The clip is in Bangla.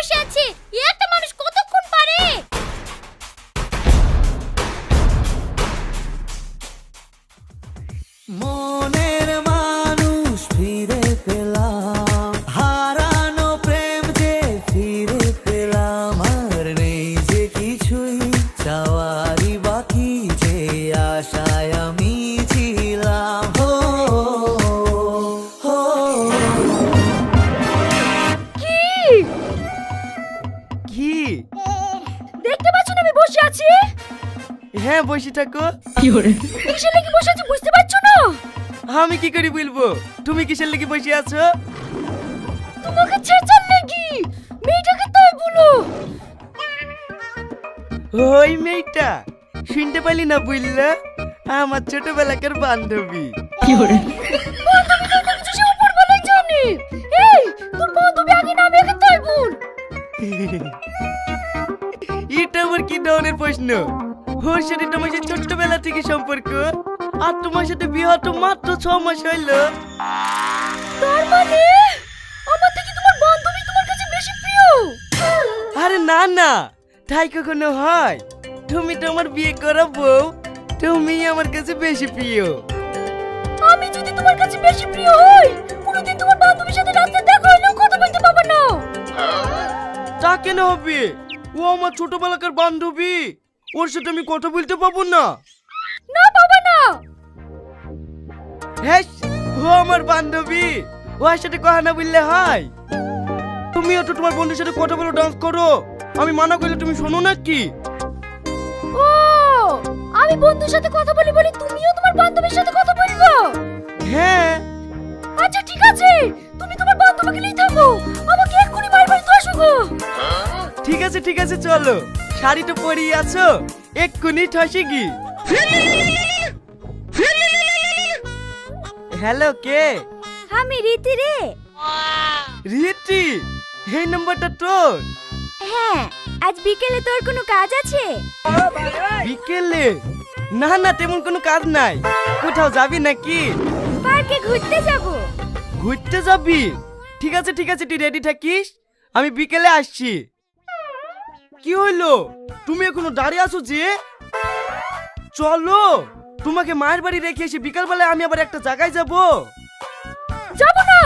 বসে আছে, একটা মানুষ কতক্ষণ পারে? মনের মানুষ ফিরে পেলাম, হারানো প্রেম যে ফিরে পেলাম, আর নেই যে কিছুই চাওয়ারই বাকি, যে আশায় আমি ছিলাম। হো হো কি? দেখতে পাচ্ছ না আমি বসে আছি? হ্যাঁ বসে থাকো। কিসের লাগি বসে আছি বুঝতে পারছো না? আমি কি করে বলবো তুমি কিসের লেগে বসে আছো? তোমাকে ছেড়ছার লাগি, মেয়েটাকে তাই বলো। ওই মেয়েটা শুনতে পাইলি না বললা? আমার ছোটবেলাকার বান্ধবী। বান্ধবী তো কিছু সে উপর বলাই জানে। এই তোর বান্ধবী আগে নামে আগে তাই বল। এটা আমার কি ধরনের প্রশ্ন? ওর সাথে তোমার সাথে ছোট্টবেলা থেকে সম্পর্ক, আর তোমার সাথে বিয়ে হতো মাত্র 6 মাস হইলো। তার মানে আমার থেকে তোমার বান্ধবী তোমার কাছে বেশি প্রিয়? আরে না না, তাই কখনো হয়? তুমি তো আমার বিয়ে করা বউ, তুমি আমার কাছে বেশি প্রিয়। আমি যদি তোমার কাছে বেশি প্রিয় হই, কোনোদিন তোমার বান্ধবীর সাথে রাস্তায় দেখা হইলেও কথা বলতে পারবে না। তা কেন হবে? ও আমার ছোটবেলাকার বান্ধবী, ওর সাথে আমি কথা বলতে পাবো না? না পাবে না। হ্যাঁ, ও আমার বান্ধবী, ওর সাথে কথা না বললে হয়? তুমিও তো তোমার বন্ধুর সাথে কথা বলে ডান্স করো, আমি মানা করলে তুমি শোনো নাকি? ও, আমি বন্ধুর সাথে কথা বলি বলি তুমিও তোমার বান্ধবীর সাথে কথা বলবো? হ্যাঁ। আচ্ছা ঠিক আছে, তুমি তোমার বান্ধবীকে নিয়ে থাকো, আমাকে এক্ষুনি বাড়ি বাড়ি আসো গো। ঠিক আছে চলো, শাড়ি তো পরিয়ে আছো, এক্ষুনি ঠসে গি। হ্যালো, কে? আমি রীতি রে। রীতি, এই নাম্বারটা তোর? হ্যাঁ, আজ বিকেলে তোর কোনো কাজ আছে? বিকেলে? না না, তেমন কোনো কাজ নাই। কোথাও যাবি নাকি? পার্কে ঘুরতে যাব। ঘুরতে যাবি? ঠিক আছে তুই রেডি থাকিস, আমি বিকেলে আসছি। কি হইলো, তুমি এখনো দাঁড়িয়ে আছো যে? চলো, তোমাকে মায়ের বাড়ি রেখে এসে বিকালবেলায় আমি আবার একটা জায়গায় যাব। যাব না।